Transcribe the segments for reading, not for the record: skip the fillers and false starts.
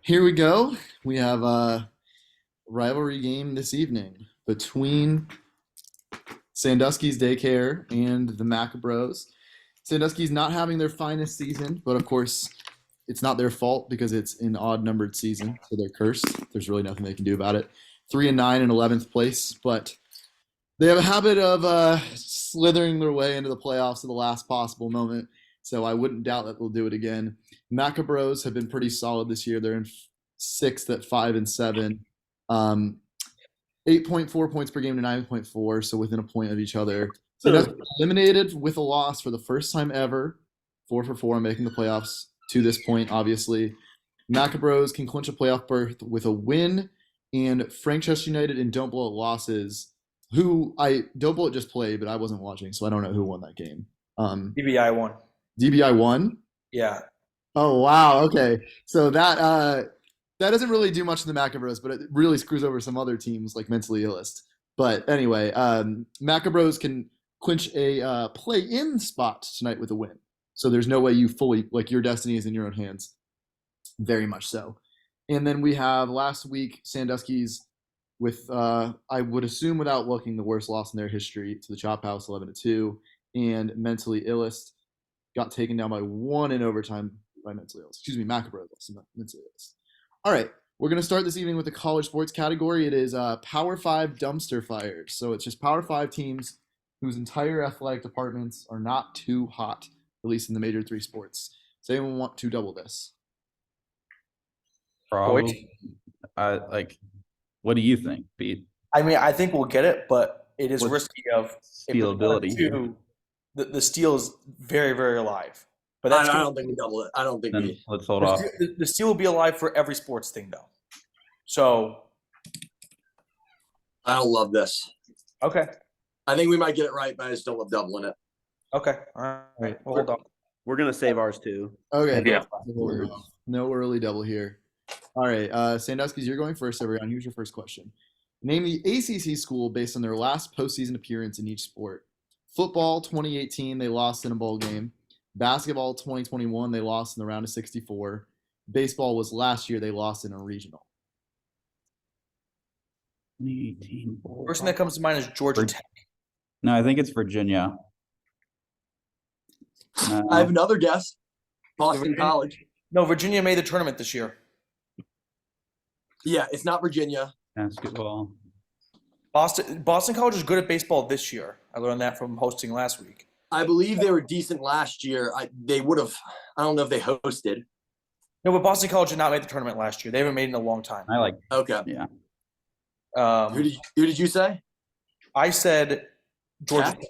Here we go. We have a rivalry game this evening between Sandusky's Daycare and the Maccabros. Sandusky's not having their finest season, but of course, it's not their fault because it's an odd numbered season, so they're cursed. There's really nothing they can do about it. 3-9 in 11th place, but they have a habit of slithering their way into the playoffs at the last possible moment. So I wouldn't doubt that they'll do it again. Maccabros have been pretty solid this year. They're in sixth at 5-7. Um, 8.4 points per game to 9.4, so within a point of each other. So that's eliminated with a loss for the first time ever. 4-4, making the playoffs to this point, obviously. Maccabros can clinch a playoff berth with a win, and Frank Chester United and Don't Blow It losses, who I Don't Blow It just played, but I wasn't watching, so I don't know who won that game. DBI won. DBI won? Yeah. Oh wow, okay. So that doesn't really do much to the Maccabros, but it really screws over some other teams like Mentally Illest. But anyway, Maccabros can clinch a play-in spot tonight with a win. So there's no way you fully like your destiny is in your own hands. Very much so. And then we have last week Sandusky's with I would assume without looking the worst loss in their history to the Chop House 11-2, and Mentally Illest got taken down by one in overtime by Mentally Illest. Excuse me, Maccabros Mentally Illest. All right, we're going to start this evening with the college sports category. It is Power 5 dumpster fires. So it's just Power 5 teams whose entire athletic departments are not too hot, at least in the major three sports. Does anyone want to double this? Probably. What do you think, Pete? I mean, I think we'll get it, but it is risky of stealability. The steal is very, very alive. But I don't think we double it. I don't think we. Let's hold off. The steal will be alive for every sports thing, though. So I don't love this. Okay. I think we might get it right, but I just don't love doubling it. Okay. All right. Well, hold on. We're gonna save ours too. Okay. Yeah. No early double here. All right. Sandusky's, you're going first every round. Here's your first question. Name the ACC school based on their last postseason appearance in each sport. Football 2018, they lost in a bowl game. Basketball 2021, they lost in the round of 64. Baseball was last year, they lost in a regional. 2018 bowl. First thing that comes to mind is Georgia Tech. No, I think it's Virginia. I have another guess. Boston College. No, Virginia made the tournament this year. Yeah, it's not Virginia. Basketball. Boston College is good at baseball this year. I learned that from hosting last week. I believe they were decent last year. They would have. I don't know if they hosted. No, but Boston College did not make the tournament last year. They haven't made it in a long time. Okay. Yeah. Who did you say? I said Georgia Tech.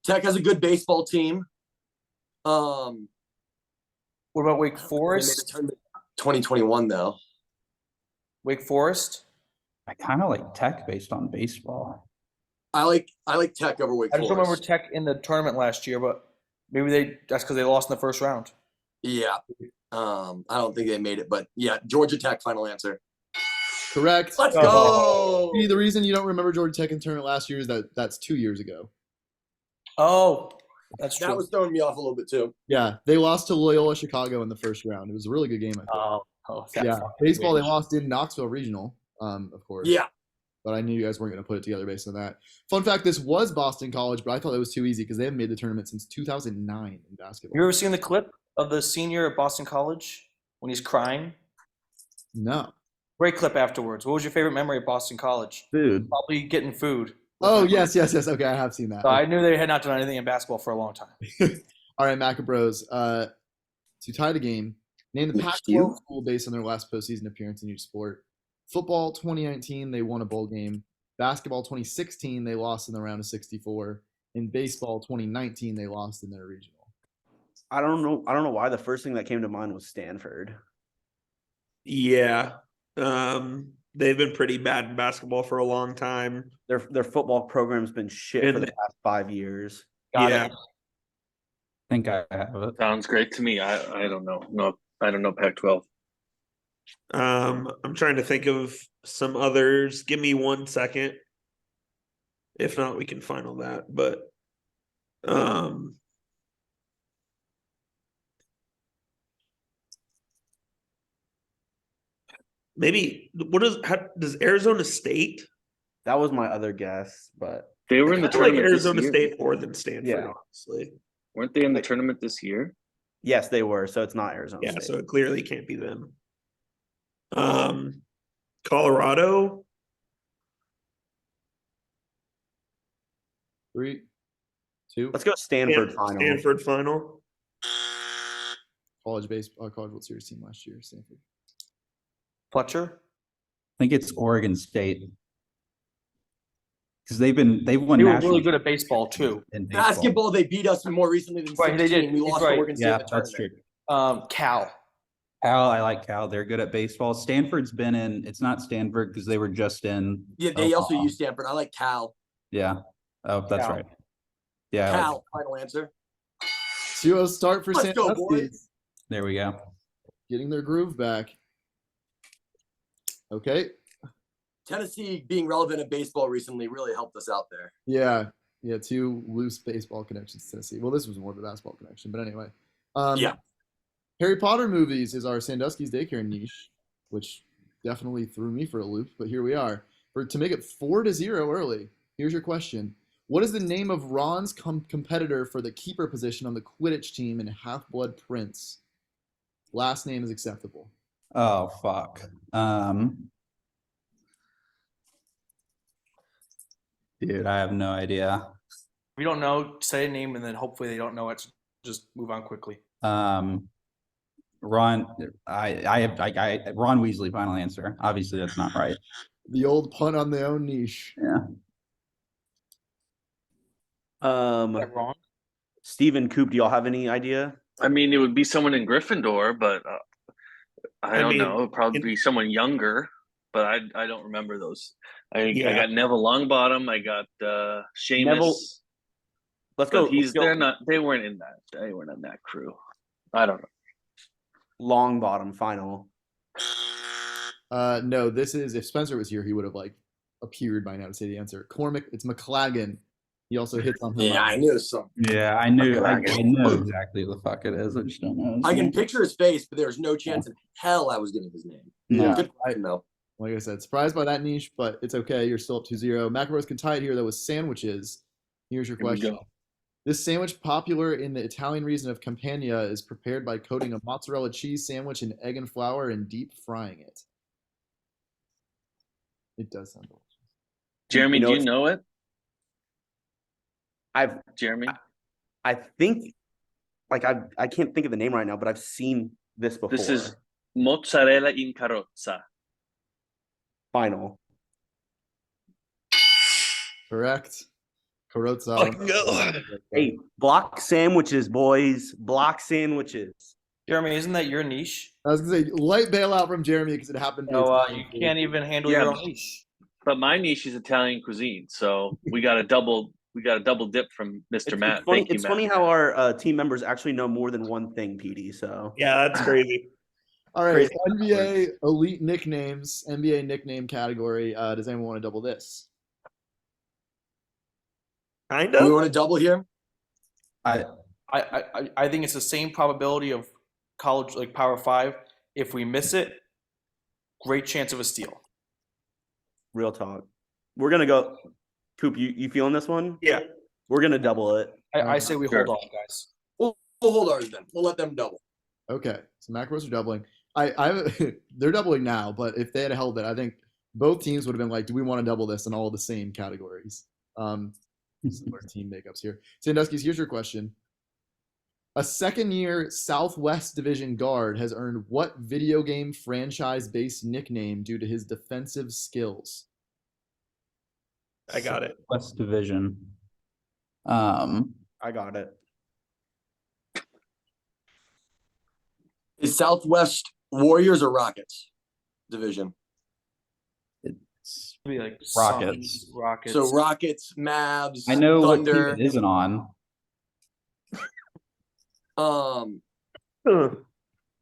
Tech has a good baseball team. What about Wake Forest? 2021 though. Wake Forest. I kind of like Tech based on baseball. I like Tech over Wake Forest. I just remember Tech in the tournament last year, but maybe that's because they lost in the first round. Yeah. I don't think they made it, but yeah, Georgia Tech, final answer. Correct. Let's go. The reason you don't remember Georgia Tech in the tournament last year is that's 2 years ago. Oh, that's true. That was throwing me off a little bit too. Yeah, they lost to Loyola Chicago in the first round. It was a really good game, I think. Yeah, baseball, they lost in Knoxville Regional, of course. Yeah. But I knew you guys weren't going to put it together based on that. Fun fact, this was Boston College, but I thought it was too easy because they haven't made the tournament since 2009 in basketball. You ever seen the clip of the senior at Boston College when he's crying? No. Great clip afterwards. What was your favorite memory of Boston College? Food. Probably getting food. Oh, yes. Okay, I have seen that. So I knew they had not done anything in basketball for a long time. All right, Maccabros. To tie the game, name the Pac-12 school based on their last postseason appearance in each sport. Football 2019, they won a bowl game. Basketball 2016, they lost in the round of 64. In baseball 2019, they lost in their regional. I don't know why the first thing that came to mind was Stanford. Yeah. They've been pretty bad in basketball for a long time. Their football program's been shit for the past 5 years. Got it. I think I have it. Sounds great to me. I don't know. No, I don't know Pac-12. I'm trying to think of some others. Give me 1 second. If not, we can final that. But Maybe does Arizona State? That was my other guess, but They were in the I feel like tournament this Arizona year. State more than Stanford, Yeah. honestly. Weren't they in the Like- tournament this year? yes, they were. So it's not Arizona Yeah, State. so it clearly can't be them. Colorado. 3, 2. Let's go Stanford Stan- final. Stanford final. College baseball, College World Series team last year. Stanford. Fletcher. I think it's Oregon State. Because they've won They were national really good at baseball too. in baseball. Basketball, they beat us more recently than Right, they 16. did. We He's lost to right. Oregon State Yeah, in the that's tournament. true. Cal. Cal, I like Cal. They're good at baseball. Stanford's been in. It's not Stanford because they were just in. Yeah, they also Omaha. use Stanford. I like Cal. Yeah. Oh, that's Cal. right. Yeah. I like- Cal, final answer. 2-0 start for Let's go, Sandusky. boys. there we go. Getting their groove back. Okay. Tennessee being relevant at baseball recently really helped us out there. Yeah. 2 loose baseball connections to Tennessee. Well, this was more of a basketball connection, but anyway. Yeah. Harry Potter movies is our Sandusky's Daycare niche, which definitely threw me for a loop, but here we are. To make it 4-0 early, here's your question. What is the name of Ron's competitor for the keeper position on the Quidditch team in Half-Blood Prince? Last name is acceptable. Oh fuck. Dude, I have no idea. If you don't know, say a name and then hopefully they don't know it. Just move on quickly. Ron, Ron Weasley. Final answer. Obviously, that's not right. The old pun on their own niche. Yeah. Is that wrong? Stephen Coop, do y'all have any idea? I mean, it would be someone in Gryffindor, but I don't mean, know. It'd probably be someone younger, but I don't remember those. I Yeah. got Neville Longbottom. I got Seamus. Neville- Let's But go. let's go they weren't in that crew. I don't know. long bottom final. No, this is, if Spencer was here, he would have appeared by now to say the answer. Cormac, it's McLagan. He also hits on him. Yeah, I knew some. Yeah, I knew. I know exactly what the fuck it is. I just don't know. his I can name. picture his face, but there's no chance in hell I was getting his name. Yeah. Good question, though. Like I said, surprised by that niche, but it's okay. You're still up 2-0. Maccabros can tie it here, though, with sandwiches. Here's your Here we question. go. This sandwich, popular in the Italian region of Campania, is prepared by coating a mozzarella cheese sandwich in egg and flour and deep frying it. It does sound delicious. Jeremy, You know do you it's- know it? Jeremy? I think I can't think of the name right now, but I've seen this before. This is mozzarella in carrozza. final. Correct. Carozza. Fucking go. Hey, block sandwiches, boys. Block sandwiches. Jeremy, isn't that your niche? I was going to say, light bailout from Jeremy because it happened to be No, Italian you food. can't even handle Yeah. your own niche. But my niche is Italian cuisine, so we got a double dip from Mr. Matt. It's funny, Thank you, it's Matt. funny how our team members actually know more than one thing, Petey. So Yeah, that's crazy. All right, Crazy. NBA elite nicknames, NBA nickname category. Does anyone want to double this? Kind Do we of. want to double here? I I think it's the same probability of college, like Power 5. If we miss it, great chance of a steal. real talk. We're gonna go. Coop, you feeling this one? Yeah. We're gonna double it. I say we Sure. hold on, guys. We'll hold ours then. We'll let them double. Okay, so Maccabros are doubling. They're doubling now, but if they had held it, I think both teams would have been like, "Do we want to double this?" in all the same categories. Similar team makeups here. Sandusky's, here's your question. A second-year Southwest Division guard has earned what video game franchise-based nickname due to his defensive skills? I got it. West Division. I got it. Is Southwest Warriors or Rockets division? It's, Be like Rockets. Suns, Rockets. So Rockets, Mavs, I know what team Thunder. it isn't on.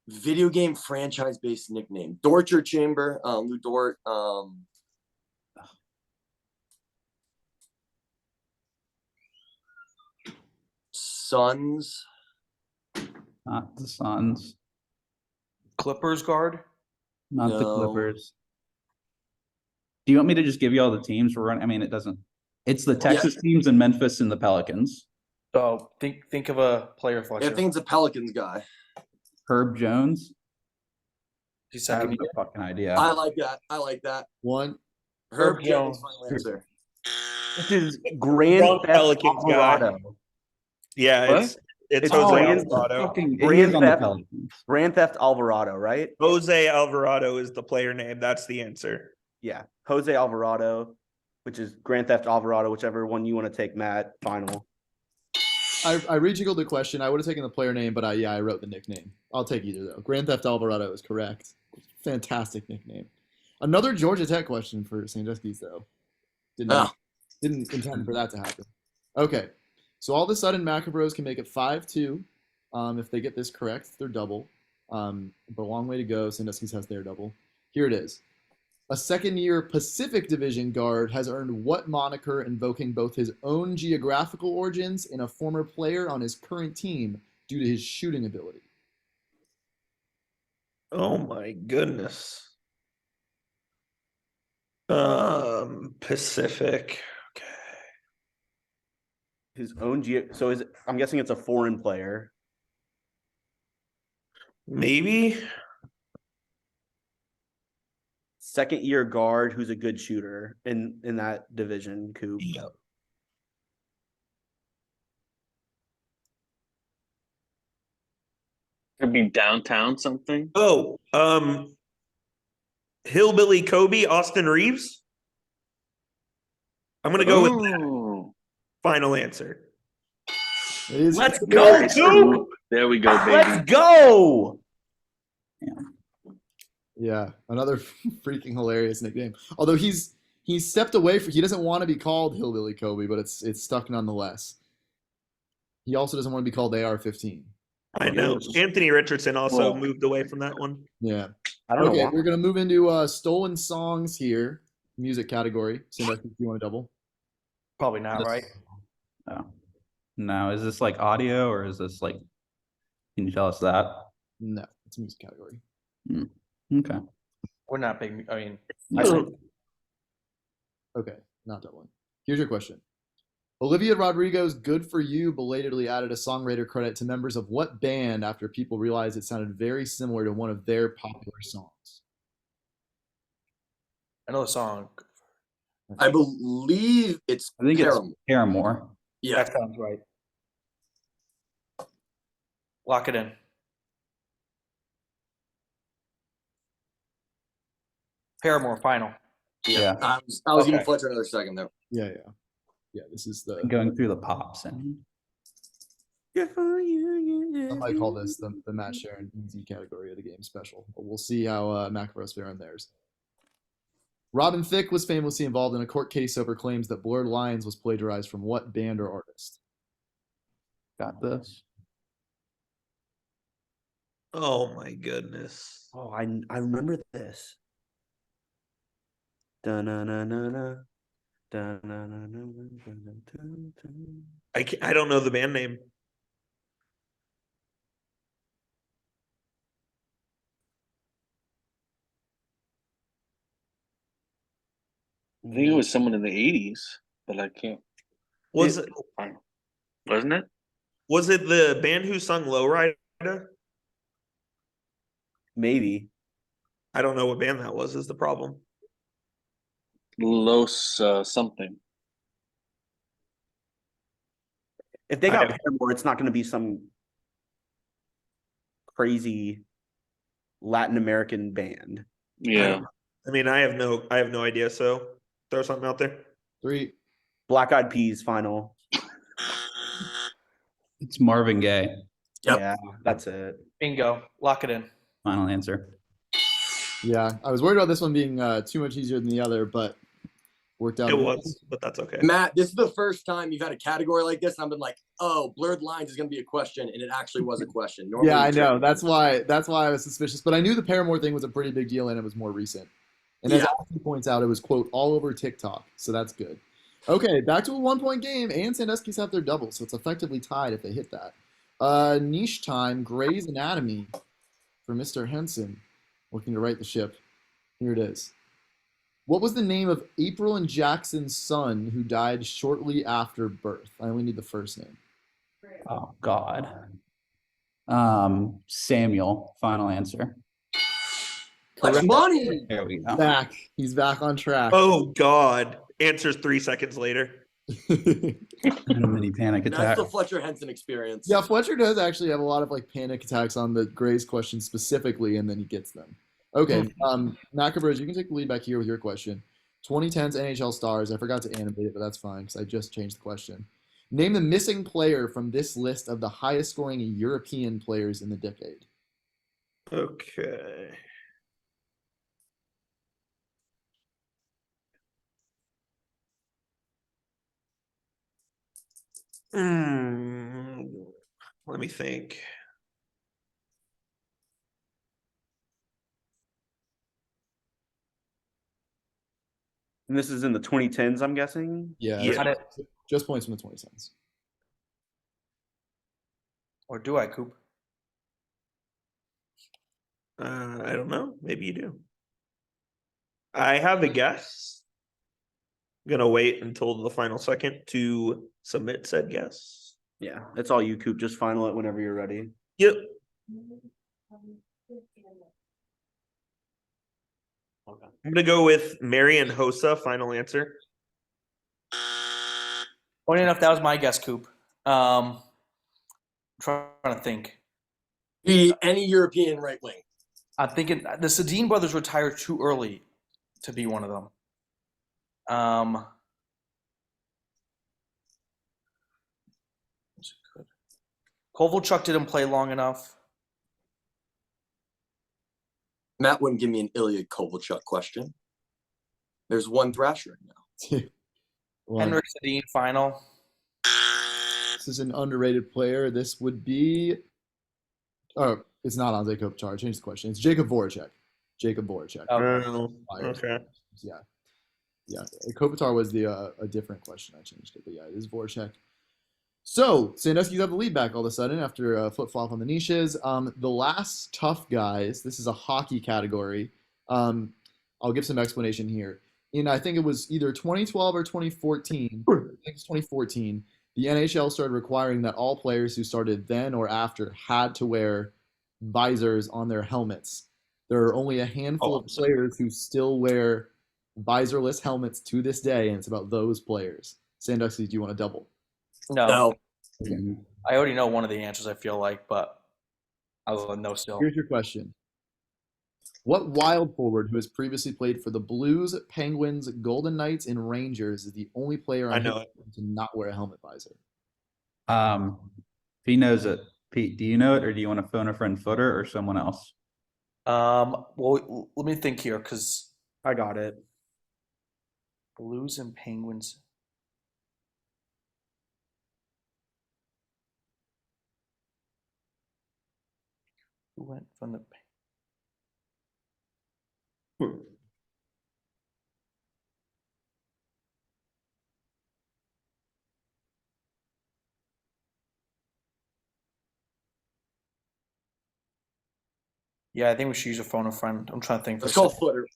Video game franchise based nickname. Dorcher Chamber, Lou Dort, Suns. Not the Suns. Clippers guard. Not the No. Clippers. Do you want me to just give you all the teams we're running? I mean, it doesn't. It's the Texas teams and Memphis and the Pelicans. So think of a player, I Fletcher. think it's a Pelicans guy. Herb Jones. He's I have second no year. fucking idea. I like that. I like that. One. Herb Herb Jones. Jones. Final answer. This is Grand Wrong Theft Pelicans guy. Alvarado. Yeah, What? it's It's Jose Grand- Alvarado. Fucking, he Grand is on the Theft- Pelicans. Grand Theft Alvarado, right? Jose Alvarado is the player name. That's the answer. Yeah, Jose Alvarado, which is Grand Theft Alvarado, whichever one you want to take, Matt. Final. I rejiggled the question. I would have taken the player name, but I wrote the nickname. I'll take either though. Grand Theft Alvarado is correct. Fantastic nickname. Another Georgia Tech question for Sandusky's though. Didn't intend for that to happen. Okay, so all of a sudden Maccabros can make it 5-2. If they get this correct, they're double. But a long way to go. Sandusky's has their double. Here it is. A second-year Pacific Division guard has earned what moniker invoking both his own geographical origins and a former player on his current team due to his shooting ability? Oh my goodness. Pacific. Okay. His own so is it, I'm guessing it's a foreign player. Maybe. Second year guard who's a good shooter in that division, Coop. Yep. Could be downtown something. Oh, Hillbilly Kobe, Austin Reeves. I'm gonna go with that. Oh. Final answer. It is Let's go, Coop! There we go, baby. Let's go! Yeah, another freaking hilarious nickname. Although he's stepped away from, he doesn't want to be called Hillbilly Kobe, but it's stuck nonetheless. He also doesn't want to be called AR-15. I know. Anthony Richardson also Well- moved away from that one. Yeah. I don't know Okay, why. we're gonna move into stolen songs here, music category. Sandusky, do you want to double? Probably not, right? Oh. No, is this like audio or is this like? Can you tell us that? No, it's a music category. Okay. We're not big. I mean, Okay, not doubling. Here's your question. Olivia Rodrigo's Good For You belatedly added a songwriter credit to members of what band after people realized it sounded very similar to one of their popular songs? I know the song. I believe it's I think it's Paramore. Paramore. Yeah. That sounds right. Lock it in. Paramore final. Yeah. I was Okay. giving Fletcher another second though. Yeah. This is the. Going through the pops and I might call this the Matt Sharon easy category of the game special, but we'll see how Maccabros fare on theirs. Robin Thicke was famously involved in a court case over claims that Blurred Lines was plagiarized from what band or artist? got this. Oh my goodness. Oh, I remember this. Da-na-na-na-na. Da-na-na-na-na-na-na-na-na. I don't know the band name. I think it was someone in the 80s, but I can't. Was it Wasn't it? the band who sung Lowrider? Maybe. I don't know what band that was, is the problem. Los something. If they I got have- Paramore, it's not going to be some crazy Latin American band. Yeah. I mean, I have no idea, so throw something out there. 3. Black Eyed Peas final. It's Marvin Gaye. Yep. Yeah, that's it. Bingo. Lock it in. Final answer. Yeah, I was worried about this one being too much easier than the other, but worked out. It was, but that's okay. Matt, this is the first time you've had a category like this, and I've been like, "Oh, Blurred Lines is going to be a question," and it actually was a question. Normally Yeah, I it's know. a- That's why I was suspicious. But I knew the Paramore thing was a pretty big deal and it was more recent. And as Yeah. Ashley points out, it was, quote, all over TikTok. So that's good. Okay, back to a 1-point game. And Sandusky's have their double, so it's effectively tied if they hit that. Niche time, Grey's Anatomy for Mr. Henson. looking to right the ship. Here it is. What was the name of April and Jackson's son who died shortly after birth? I only need the first name. Oh, God. Samuel, final answer. Let's Correct. money. There we go. Back. He's back on track. Oh God. Answers 3 seconds later. And a mini panic That's attack. the Fletcher Henson experience. Yeah, Fletcher does actually have a lot of like panic attacks on the Grays question specifically, and then he gets them. Okay, Maccabros, you can take the lead back here with your question. 2010's NHL stars. I forgot to animate it, but that's fine because I just changed the question. Name the missing player from this list of the highest scoring European players in the decade. Okay. Let me think. And this is in the 2010s, I'm guessing. Yeah, Yeah. Got it. just points from the 2010s. Or do I, Coop? I don't know. Maybe you do. I have a guess. I'm gonna wait until the final second to submit said guess. Yeah, it's all you, Coop. Just final it whenever you're ready. Yep. Okay. I'm gonna go with Marian Hossa. Final answer. Funny enough, that was my guess, Coop. Trying to think. Any European right wing. I'm thinking the Sedin brothers retired too early to be one of them. Kovalchuk didn't play long enough. Matt wouldn't give me an Ilya Kovalchuk question. There's one Thrasher now. Well, Henrik Sedin final. this is an underrated player. This would be. Oh, it's not Anze Kopitar. Change the question. It's Jacob Voracek. Jacob Voracek. Oh, Flyers. okay. Yeah. Yeah. Kopitar was the a different question. I changed it, but yeah, it is Voracek. So Sandusky's have the lead back all of a sudden after a flip flop on the niches. The last tough guys. This is a hockey category. I'll give some explanation here. I think it was either 2012 or 2014. I think it's 2014. The NHL started requiring that all players who started then or after had to wear visors on their helmets. There are only a handful of players who still wear visorless helmets to this day, and it's about those players. Sandusky, do you want to double? No. I already know one of the answers, I feel like, but I will know still. Here's your question. What wild forward who has previously played for the Blues, Penguins, Golden Knights, and Rangers is the only player I on know his team to not wear a helmet visor? If he knows it, Pete, do you know it, or do you want to phone a friend Footer or someone else? Well, let me think here, because I got it. Blues and Penguins. Who went from the? Yeah, I think we should use a phone a friend. I'm trying to think. Let's for a call second. Footer.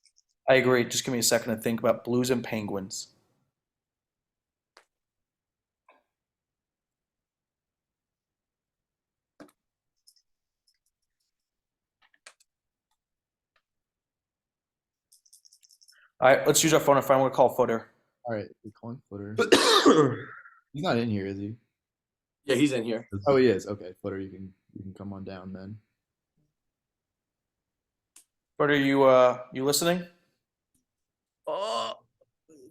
I agree. Just give me a second to think about Blues and Penguins. All right, let's use our phone a friend. We'll call Footer. All right, we're calling Footer. He's not in here, is he? Yeah, he's in here. Oh, he is. Okay, Footer, you can come on down then. Footer, you listening? Oh,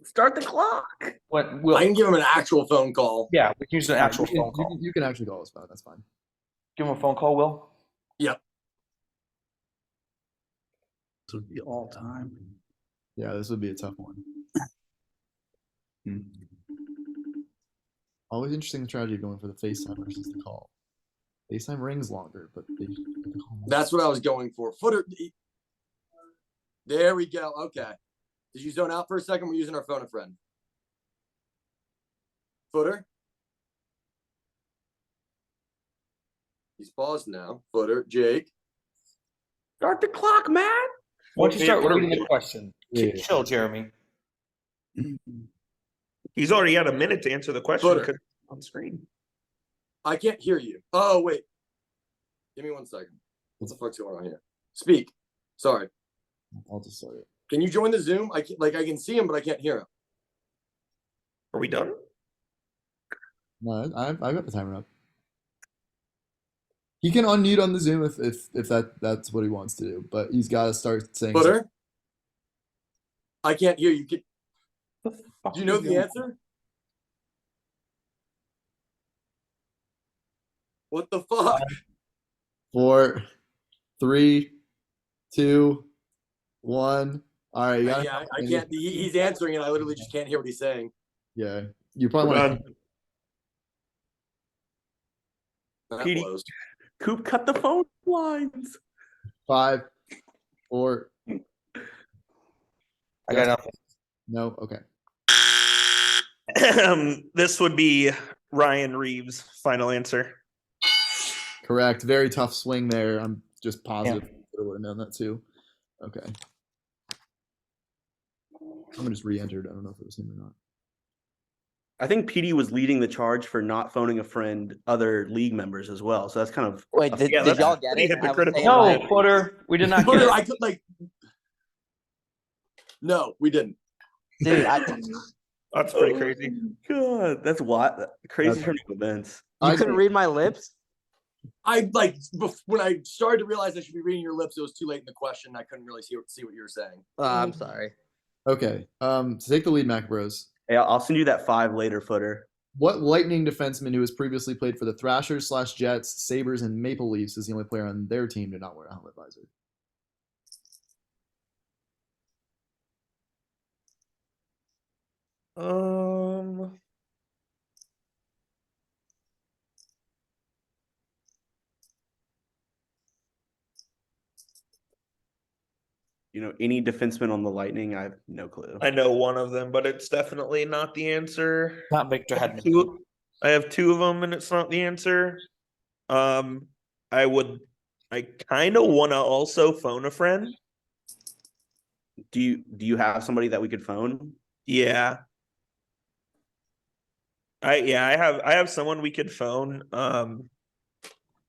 start the clock. What? Will? I can give him an actual phone call. Yeah, we can use an actual You can- phone call. You can actually call us phone. That's fine. Give him a phone call, Will. Yep. This would be all time. Yeah, this would be a tough one. Always interesting the strategy of going for the FaceTime versus the call. FaceTime rings longer, but they the call more. That's what I was going for. Footer. There we go. Okay. Did you zone out for a second? We're using our phone a friend. Footer. He's paused now. Footer. Jake. Start the clock, man. Why don't you start What- reading the question? Yeah. Chill, Jeremy. He's already had a minute to answer the question Footer. 'cause it's on screen. I can't hear you. Oh, wait. Give me 1 second. What the fuck's going on here? Speak. Sorry. I'll just start it. Can you join the Zoom? I can see him, but I can't hear him. Are we done? No, I've got the timer up. He can unmute on the Zoom if that's what he wants to do, but he's got to start saying. Footer? I can't hear you. The fuck Do you know is the going- answer? What the fuck? 4, 3, 2, 1. All right, you gotta, Yeah, I can't. He's answering, and I literally just can't hear what he's saying. yeah. You probably We're want done. That Petey. blows. Coop cut the phone lines. 5, 4. I got nothing. No, okay. This would be Ryan Reeves' final answer. Correct. Very tough swing there. I'm just positive I would have known that too. Okay. I'm just re-entered. I don't know if it was him or not. I think Petey was leading the charge for not phoning a friend, other league members as well. So that's kind of Wait, did, Yeah, did that's y'all get pretty it? I was hypocritical. saying, No, like, Footer. We did not get Footer, it. I could No, we didn't. dude, That's pretty crazy. God. That's what crazy That's- turn of events. you I- couldn't read my lips. When I started to realize I should be reading your lips, it was too late in the question. I couldn't really see what you were saying. I'm sorry. Okay. To take the lead, Maccabros. Hey, I'll send you that 5 later, Footer. What Lightning defenseman who has previously played for the Thrashers / Jets, Sabres, and Maple Leafs is the only player on their team to not wear a helmet visor? You know, any defenseman on the Lightning, I have no clue. I know one of them, but it's definitely not the answer. Not Victor Hedman. I have 2 of them, and it's not the answer. I kind of want to also phone a friend. Do you have somebody that we could phone? Yeah. I have someone we could phone.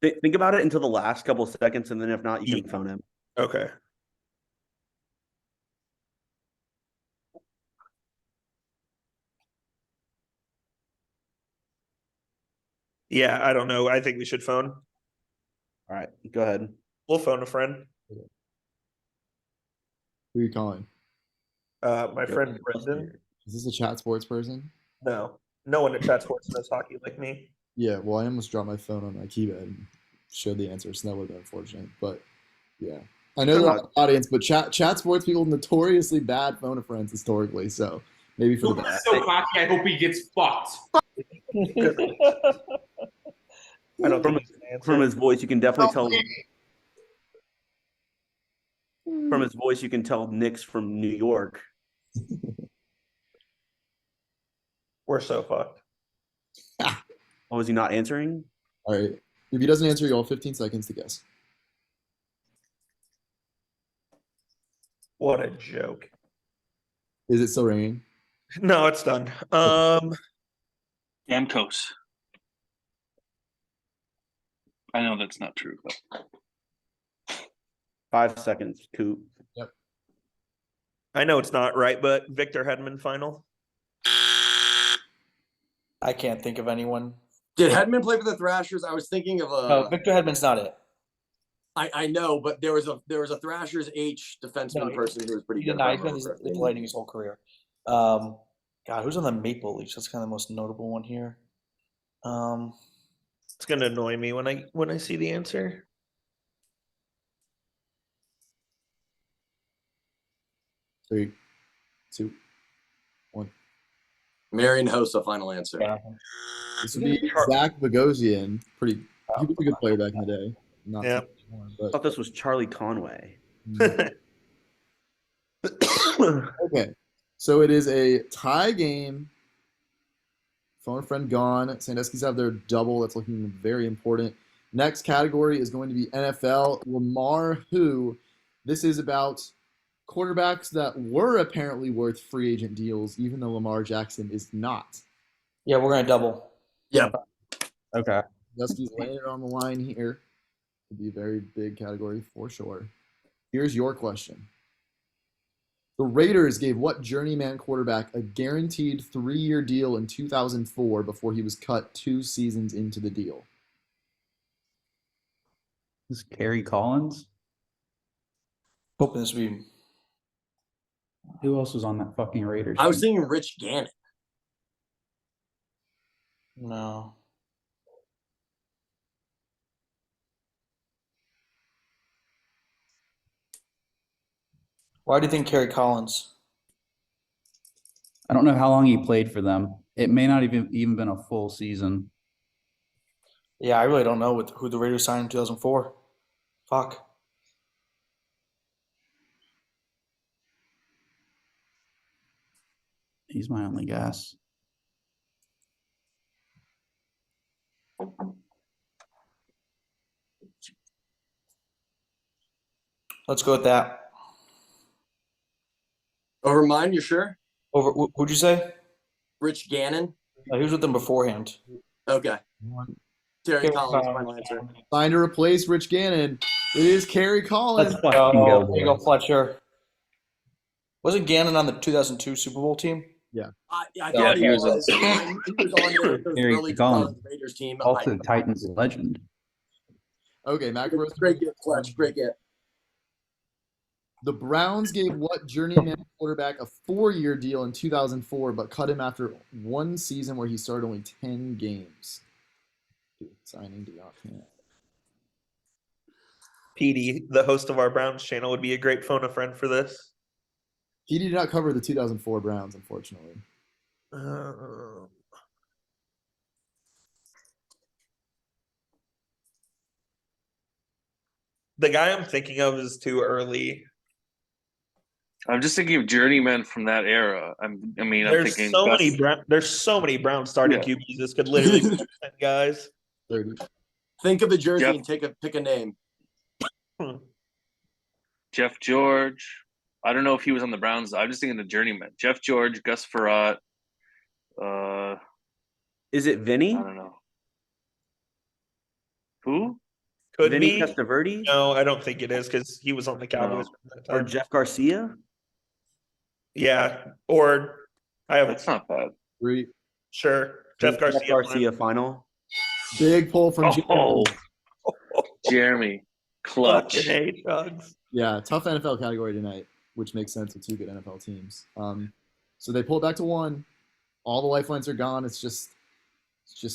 Think about it until the last couple of seconds, and then if not, you can phone him. Okay. Yeah, I don't know. I think we should phone. All right, go ahead. We'll phone a friend. Who are you calling? My friend Brendan. Is this a chat sports person? No one at Chat Sports knows hockey like me. Yeah, well, I almost dropped my phone on my keypad and showed the answer, so that would have been unfortunate. But yeah, I know they're not the audience, but chat sports people notoriously bad phone a friends historically, so maybe for the best. So cocky, I hope he gets fucked. I don't think it's an answer. From his voice, you can definitely tell. From his voice, you can tell Nick's from New York. We're so fucked. Oh, is he not answering? All right. If he doesn't answer, you all have 15 seconds to guess. What a joke. Is it still ringing? No, it's done. Amcos. I know that's not true, but 5 seconds, Coop. I know it's not right, but Victor Hedman final. I can't think of anyone. Did Hedman play for the Thrashers? I was thinking of a. No, Victor Hedman's not it. I know, but there was a Thrashers H defenseman No, person who was pretty He good. did if I not. He's been remember correctly. with Lightning his whole career. God, who's on the Maple Leafs? That's kind of the most notable one here. It's gonna annoy me when I see the answer. Three, two, one. Marion Hossa, final answer. Yeah. This would be Zach Bogosian. He was a good player back in the day. Not so Yeah. much anymore, I but thought this was Charlie Conway. okay. So it is a tie game. Phone a friend gone. Sandusky's have their double. That's looking very important. Next category is going to be NFL. Lamar who? This is about quarterbacks that were apparently worth free agent deals, even though Lamar Jackson is not. Yeah, we're gonna double. Yeah. Okay. Dusky's laying it on the line here. Could be a very big category for sure. Here's your question. The Raiders gave what journeyman quarterback a guaranteed 3-year deal in 2004 before he was cut 2 seasons into the deal? This is Kerry Collins. Hoping this would be. Who else was on that fucking Raiders? I was team? thinking Rich Gannon. No. Why do you think Kerry Collins? I don't know how long he played for them. It may not even been a full season. Yeah, I really don't know who the Raiders signed in 2004. Fuck. He's my only guess. Let's go with that. Over mine, you sure? Over. Who'd you say? Rich Gannon. He was with them beforehand. Okay. Terry Kerry Collins, final answer. Signed to replace Rich Gannon. It is Kerry Collins. Let's fucking go, There you go, boys. Fletcher. Wasn't Gannon on the 2002 Super Bowl team? I Yeah, thought he he was was. He was on those Terry early Collins. 2000 Raiders team. Also Titans legend. Okay, Maccabros. Great get, Fletch. Great get. The Browns gave what journeyman quarterback a 4-year deal in 2004, but cut him after 1 season where he started only 10 games? Signing to Yacht. Petey, the host of our Browns channel, would be a great phone a friend for this. He did not cover the 2004 Browns, unfortunately. The guy I'm thinking of is too early. I'm just thinking of journeymen from that era. I'm There's thinking so best- many there's so many Brown starting Yeah. QBs. This could literally be 10 guys. 30. Think of a jersey Jeff- and pick a name. Jeff George. I don't know if he was on the Browns. I'm just thinking the journeyman. Jeff George, Gus Frerotte. Is it I Vinny? don't know. Who? Could Vinny be. Testaverde? No, I don't think it is because he was on the Cowboys at that Or time. Jeff Garcia? Yeah. Or I have That's not bad. 3. sure. Jeff Garcia. Jeff Garcia final. Big pull from Oh, Jeremy. Jeremy. Clutch. Fucking A, Chugs. Yeah, tough NFL category tonight, which makes sense with 2 good NFL teams. So they pull it back to 1. All the lifelines are gone. It's just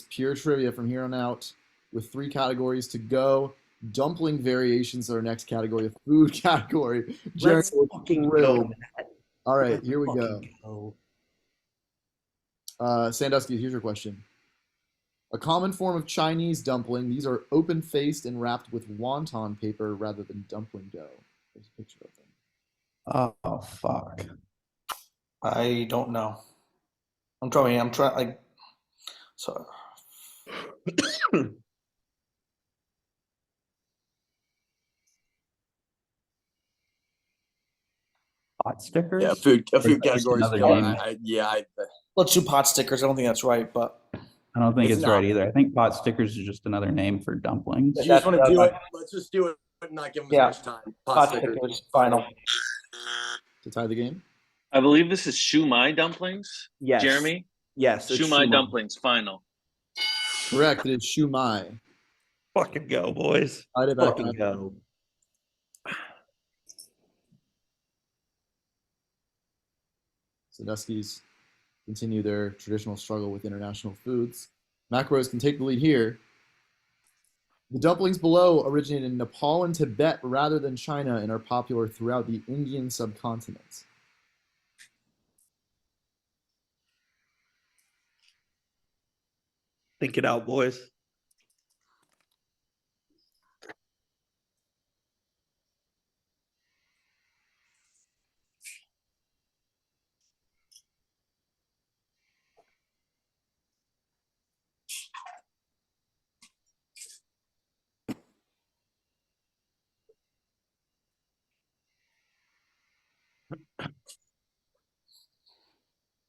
pure trivia from here on out. With 3 categories to go. Dumpling variations are our next category, a food category. Jeremy Let's was fucking thrilled. go. All right, here we go. Fucking go. Sandusky, here's your question. A common form of Chinese dumpling. These are open-faced and wrapped with wonton paper rather than dumpling dough. There's a picture of them. Oh fuck. I don't know. I'm trying. So. Pot stickers? Yeah, food. A Or food just category. another name? Let's do pot stickers. I don't think that's right, but I don't think It's it's not. right either. I think pot stickers is just another name for dumplings. You just want to do it. Let's just do it and not give them Yeah. as much time. pot stickers. stickers final. To tie the game? I believe this is shumai dumplings. Yes. Jeremy. Yes. it's Shumai Shumai. dumplings final. Correct. It is shumai. Fucking go, boys. Tied it back Fucking up. go. Sandusky's continue their traditional struggle with international foods. Maccabros can take the lead here. The dumplings below originated in Nepal and Tibet rather than China and are popular throughout the Indian subcontinent. Think it out, boys.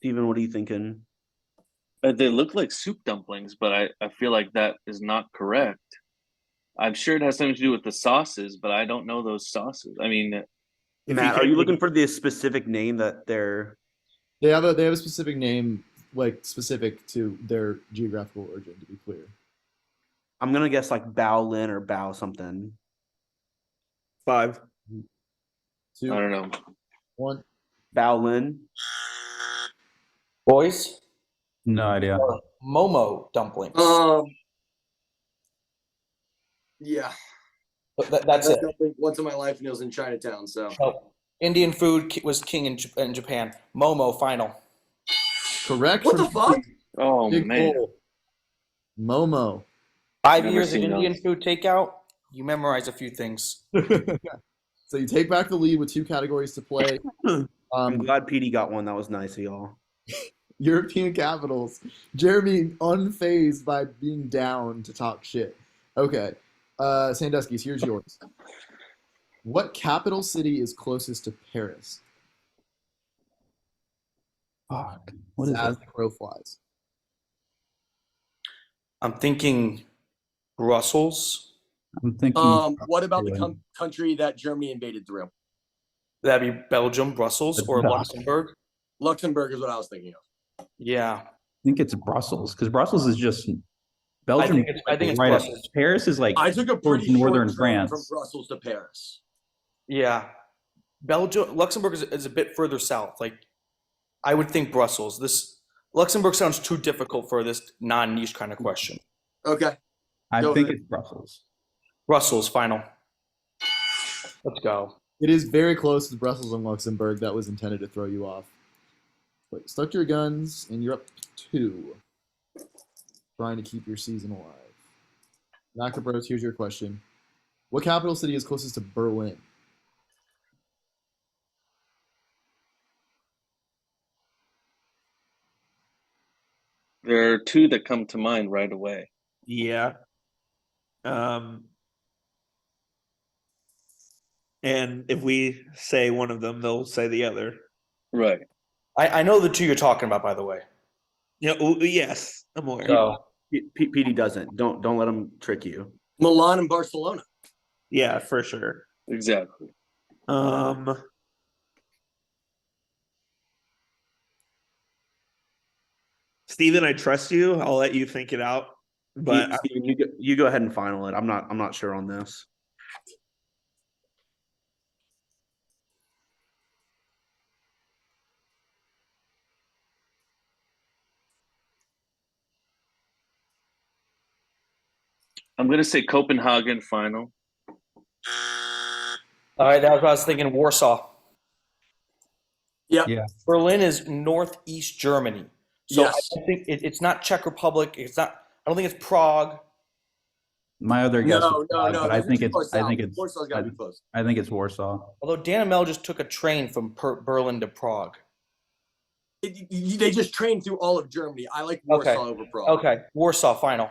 Steven, what are you thinking? They look like soup dumplings, but I feel like that is not correct. I'm sure it has something to do with the sauces, but I don't know those sauces. I mean, If Matt, are could- you looking for the specific name that they're? They have a specific name, like specific to their geographical origin. To be clear, I'm gonna guess like Bao Lin or Bao something. 5. I 2, don't know. 1. Bao Lin. Boys, No idea. Momo dumplings. Yeah. That's it. Definitely once in my life, and it was in Chinatown. So Oh, Indian food was king in Japan. Momo final. Correct. what from the fuck? Oh Big man, Bull. Momo. 5 Never years of seen Indian those. food takeout. You memorize a few things. So you take back the lead with 2 categories to play. I'm glad Petey got one. That was nice of y'all. European capitals. Jeremy unfazed by being down to talk shit. Okay. Sandusky's, here's yours. What capital city is closest to Paris? Fuck. What is As it? the crow flies. I'm thinking Brussels. I'm thinking. What about the country that Germany invaded through? That'd be Belgium, Brussels, or Luxembourg. Luxembourg is what I was thinking of. Yeah, I think it's Brussels because Brussels is just Belgium. I think it's right up. Brussels. Paris is like I took a towards pretty northern short trip from France. Brussels to Paris. Yeah, Belgium, Luxembourg is a bit further south. Like, I would think Brussels. This Luxembourg sounds too difficult for this non-niche kind of question. Okay. I Go think ahead. it's Brussels. Brussels final. Let's go. It is very close to Brussels and Luxembourg. That was intended to throw you off. But stuck to your guns, and you're up to 2. Trying to keep your season alive. Maccabros, here's your question. What capital city is closest to Berlin? there are 2 that come to mind right away. Yeah. And if we say one of them, they'll say the other. Right. I know the 2 you're talking about, by the way. Yeah. Yes, I'm aware. So Petey doesn't. Don't let him trick you. Milan and Barcelona. Yeah, for sure. Exactly. Steven, I trust you. I'll let you think it out. But Steven, you go ahead and final it. I'm not sure on this. I'm gonna say Copenhagen final. all right, that was what I was thinking. Warsaw. Yep. Yeah. Berlin is northeast Germany. So Yes. I don't think it's not Czech Republic. It's not. I don't think it's Prague. My other guess. No, was no, Prague, no. but I those are think too it's. far I south. think it's. Warsaw's got to be close. I think it's Warsaw. Although Dan and Mel just took a train from Berlin to Prague. They just trained through all of Germany. I like Warsaw over Prague. Okay, Warsaw final.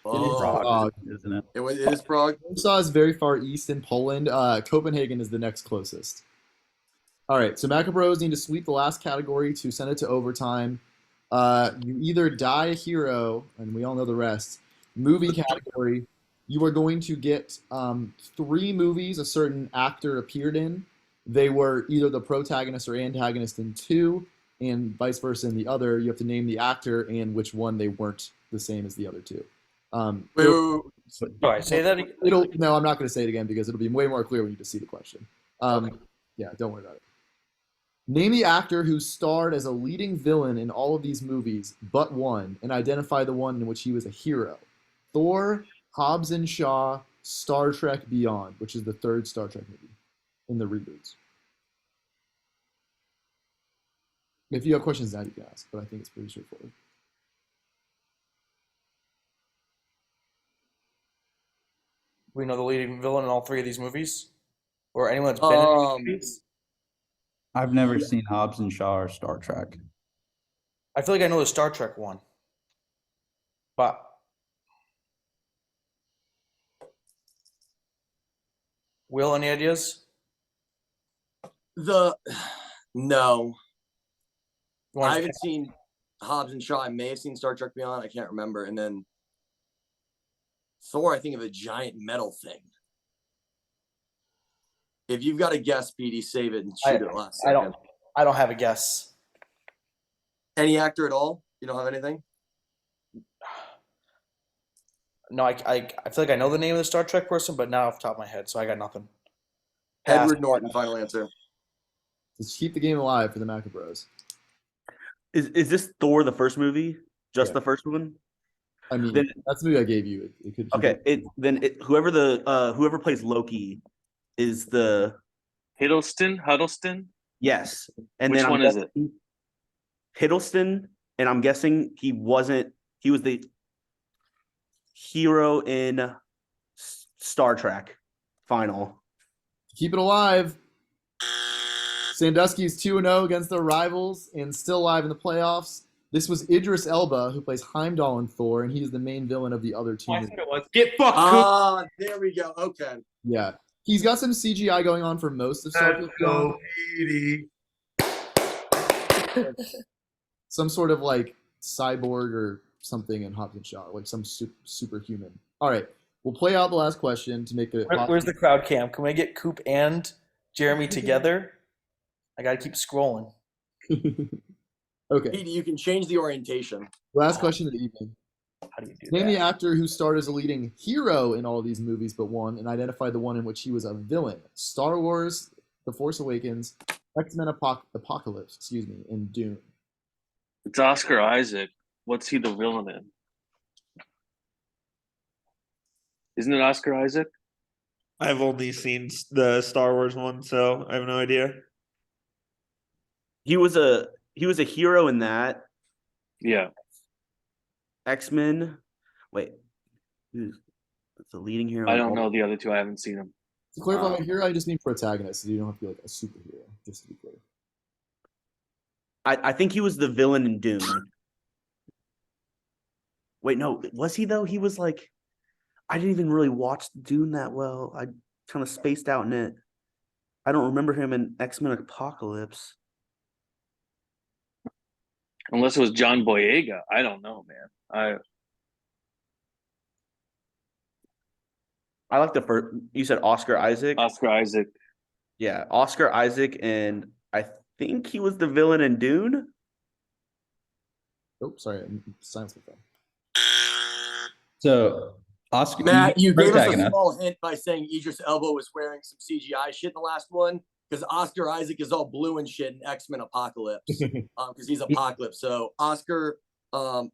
Oh, Prague. Isn't it? it is Prague. Warsaw is very far east in Poland. Copenhagen is the next closest. All right, so Maccabros need to sweep the last category to send it to overtime. You either die a hero, and we all know the rest. Movie category, you are going to get 3 movies a certain actor appeared in. They were either the protagonist or antagonist in 2, and vice versa in the other. You have to name the actor and which one they weren't the same as the other 2. Wait. All right, say that again. No, I'm not going to say it again because it'll be way more clear when you just see the question. Yeah, don't worry about it. Name the actor who starred as a leading villain in all of these movies but one, and identify the one in which he was a hero. Thor, Hobbs and Shaw, Star Trek Beyond, which is the 3rd Star Trek movie in the reboots. If you have questions now, you can ask, but I think it's pretty straightforward. We know the leading villain in all 3 of these movies, or anyone that's been in these movies. I've never seen Hobbs and Shaw or Star Trek. I feel like I know the Star Trek one, but Will, any ideas? No, You I want haven't seen Hobbs and Shaw. I may have seen Star Trek Beyond. I can't remember. And then Thor, I think of a giant metal thing. If you've got a guess, PD, save it and shoot it last second. I don't have a guess. Any actor at all? You don't have anything? No, I feel like I know the name of the Star Trek person, but not off the top of my head, so I got nothing. Edward Norton, final answer. Let's keep the game alive for the Maccabros. Is this Thor the first movie? Just Yeah. the first one? I mean, Then- that's the movie I gave you. It could. Okay. Whoever plays Loki is the Huddleston. yes. And Which then one is it? Hiddleston, and I'm guessing he was the hero in Star Trek final. Keep it alive. Sandusky is 2-0 against their rivals and still alive in the playoffs. This was Idris Elba, who plays Heimdall in Thor, and he's the main villain of the other two I movies. think it was. Get fucked, Coop. There we go. Okay. Yeah. He's got some CGI going on for most of Star Trek Beyond. Some sort of like cyborg or something in Hobbs and Shaw, like some superhuman. All right. We'll play out the last question to make it. Where's the crowd cam? Can we get Coop and Jeremy together? I gotta keep scrolling. Okay. PD, you can change the orientation. Last question of the evening. How do you do Name that? the actor who starred as a leading hero in all of these movies but one, and identify the one in which he was a villain. Star Wars, The Force Awakens, X-Men Apocalypse, and Dune. It's Oscar Isaac. What's he the villain in? Isn't it Oscar Isaac? I've only seen the Star Wars one, so I have no idea. He was a hero in that. Yeah. X-Men. Wait. Who's the leading hero? I don't know the other two. I haven't seen them. To clarify, by hero, I just mean protagonist, so you don't have to be like a superhero, just to be clear. I think he was the villain in Dune. Wait, no, was he though? He was like, I didn't even really watch Dune that well. I kind of spaced out in it. I don't remember him in X-Men Apocalypse. Unless it was John Boyega. I don't know, man. I like the first. You said Oscar Isaac. Oscar Isaac. Yeah, Oscar Isaac, and I think he was the villain in Dune. Oh, sorry, silence my phone. So Oscar Matt, you gave us a protagonist. small hint by saying Idris Elba was wearing some CGI shit in the last one because Oscar Isaac is all blue and shit in X-Men Apocalypse because he's Apocalypse. So Oscar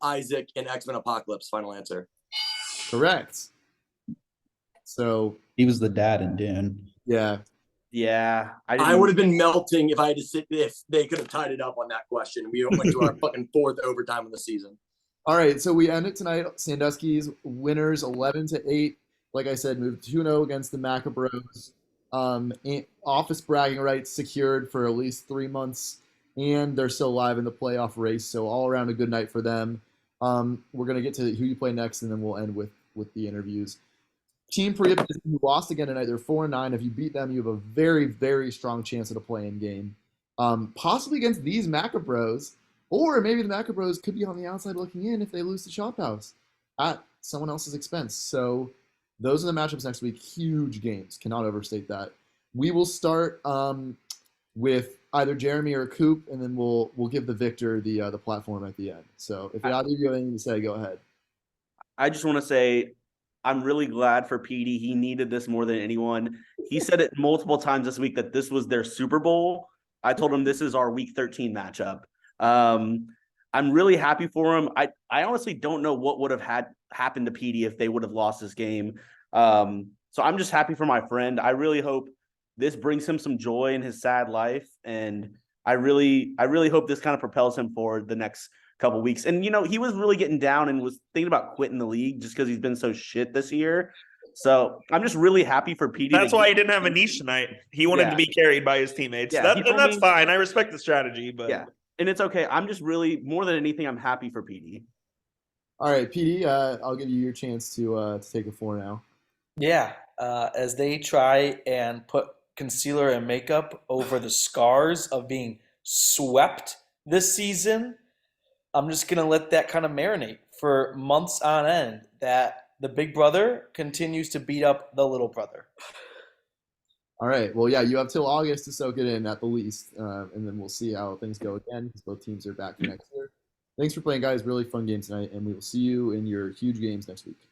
Isaac in X-Men Apocalypse. Final answer. Correct. So He was the dad in Dune. yeah, Yeah, I would have been melting if I had to sit. If they could have tied it up on that question, we went to our fucking fourth overtime of the season. all right. So we end it tonight. Sandusky's winners 11-8. Like I said, moved 2-0 against the Maccabros. Office bragging rights secured for at least 3 months, and they're still alive in the playoff race. So all around a good night for them. We're gonna get to who you play next, and then we'll end with the interviews. Team Priya, who lost again tonight, they're 4-9. If you beat them, you have a very, very strong chance at a play-in game, possibly against these Maccabros, or maybe the Maccabros could be on the outside looking in if they lose to Chop House at someone else's expense. So those are the matchups next week. Huge games. Cannot overstate that. We will start with either Jeremy or Coop, and then we'll give the victor the platform at the end. So if either of you have anything to say, go ahead. I just want to say I'm really glad for Petey. He needed this more than anyone. He said it multiple times this week that this was their Super Bowl. I told him this is our Week 13 matchup. I'm really happy for him. I honestly don't know what would have happened to Petey if they would have lost this game. So I'm just happy for my friend. I really hope this brings him some joy in his sad life, and I really hope this kind of propels him forward the next couple weeks. And he was really getting down and was thinking about quitting the league just because he's been so shit this year. So I'm just really happy for Petey. That's why he didn't have a niche tonight. He wanted to be carried by his teammates. Yeah, And that's fine. I respect the strategy, but yeah, and it's okay. I'm just really, more than anything, I'm happy for Petey. All right, PD, I'll give you your chance to take the floor now. Yeah, as they try and put concealer and makeup over the scars of being swept this season. I'm just going to let that kind of marinate for months on end, that the big brother continues to beat up the little brother. All right. Well, yeah, you have till August to soak it in at the least, and then we'll see how things go again because both teams are back for next year. Thanks for playing, guys. Really fun game tonight, and we will see you in your huge games next week.